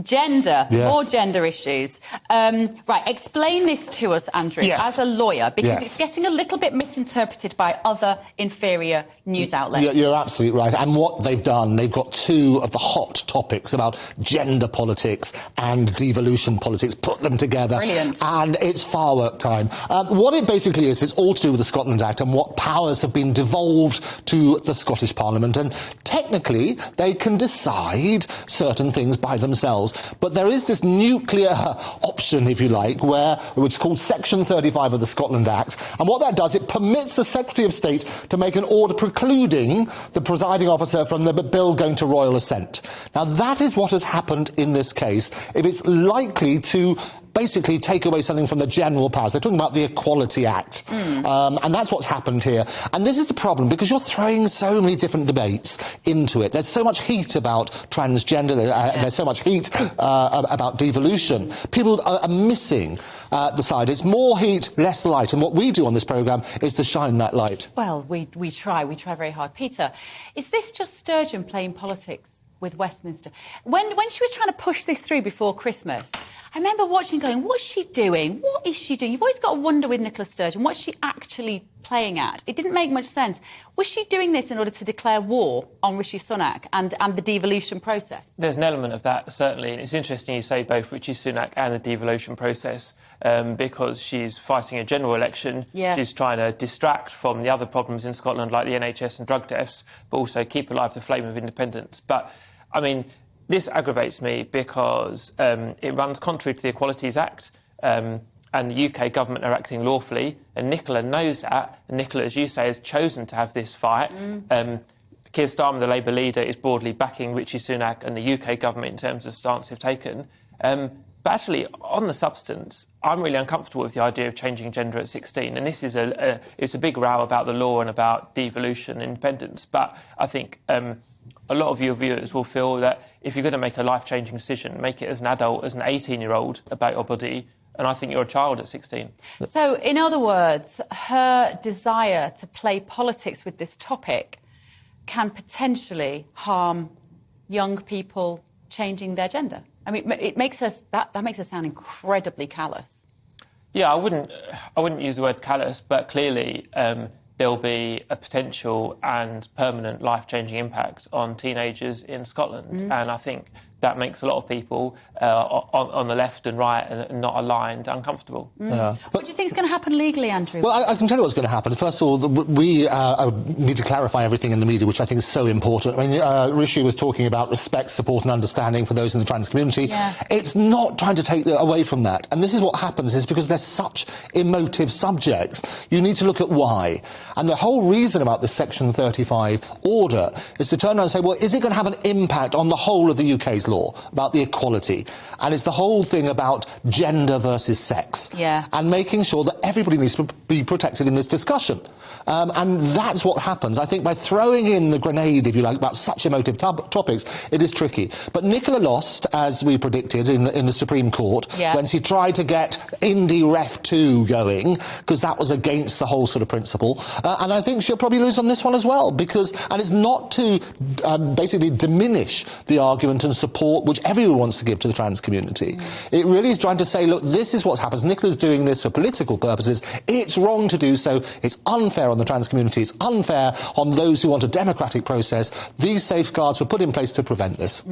Gender, yes. More gender issues. Right, explain this to us, Andrew, yes. as a lawyer, because yes. it's getting a little bit misinterpreted by other inferior news outlets. You're absolutely right. And what they've done, they've got two of the hot topics about gender politics and devolution politics, put them together. Brilliant. And it's firework time. What it basically is, it's all to do with the Scotland Act and what powers have been devolved to the Scottish Parliament. And technically, they can decide certain things by themselves. But there is this nuclear option, if you like, which is called Section 35 of the Scotland Act. And what that does, it permits the Secretary of State to make an order precluding the presiding officer from the bill going to royal assent. Now, that is what has happened in this case. If it's likely to basically take away something from the general powers. They're talking about the Equality Act. And that's what's happened here. And this is the problem, because you're throwing so many different debates into it. There's so much heat about transgender, there's so much heat about devolution. People are missing the side. It's more heat, less light. And what we do on this programme is to shine that light. Well, we try very hard. Peter, is this just Sturgeon playing politics with Westminster? When she was trying to push this through before Christmas, I remember watching going, what's she doing? What is she doing? You've always got to wonder with Nicola Sturgeon, what's she actually playing at? It didn't make much sense. Was she doing this in order to declare war on Rishi Sunak and the devolution process? There's an element of that, certainly. And it's interesting you say both Rishi Sunak and the devolution process, because she's fighting a general election. Yeah. She's trying to distract from the other problems in Scotland, like the NHS and drug deaths, but also keep alive the flame of independence. But, I mean, this aggravates me because it runs contrary to the Equalities Act, and the UK government are acting lawfully, and Nicola knows that, and Nicola, as you say, has chosen to have this fight. Keir Starmer, the Labour leader, is broadly backing Rishi Sunak and the UK government in terms of stance they've taken. But actually, on the substance, I'm really uncomfortable with the idea of changing gender at 16, and this is it's a big row about the law and about devolution and independence. But I think a lot of your viewers will feel that if you're going to make a life-changing decision, make it as an adult, as an 18-year-old about your body, and I think you're a child at 16. So, in other words, her desire to play politics with this topic can potentially harm young people changing their gender. I mean, it makes us that makes us sound incredibly callous. Yeah, I wouldn't use the word callous, but clearly there'll be a potential and permanent life-changing impact on teenagers in Scotland, and I think that makes a lot of people on the left and right and not aligned uncomfortable. Yeah. What do you think is going to happen legally, Andrew? Well, I can tell you what's going to happen. First of all, we need to clarify everything in the media, which I think is so important. I mean, Rishi was talking about respect, support and understanding for those in the trans community. Yeah. It's not trying to take away from that. And this is what happens, is because they're such emotive subjects, you need to look at why. And the whole reason about this Section 35 order is to turn around and say, well, is it going to have an impact on the whole of the UK's law about the equality? And it's the whole thing about gender versus sex, and making sure that everybody needs to be protected in this discussion. And that's what happens. I think by throwing in the grenade, if you like, about such emotive topics, it is tricky. But Nicola lost, as we predicted, in the Supreme Court, when she tried to get Indy Ref 2 going, because that was against the whole sort of principle. And I think she'll probably lose on this one as well, and it's not to basically diminish the argument and support which everyone wants to give to the trans community. It really is trying to say, look, this is what happens. Nicola's doing this for political purposes. It's wrong to do so. It's unfair on the trans community. It's unfair on those who want a democratic process. These safeguards were put in place to prevent this.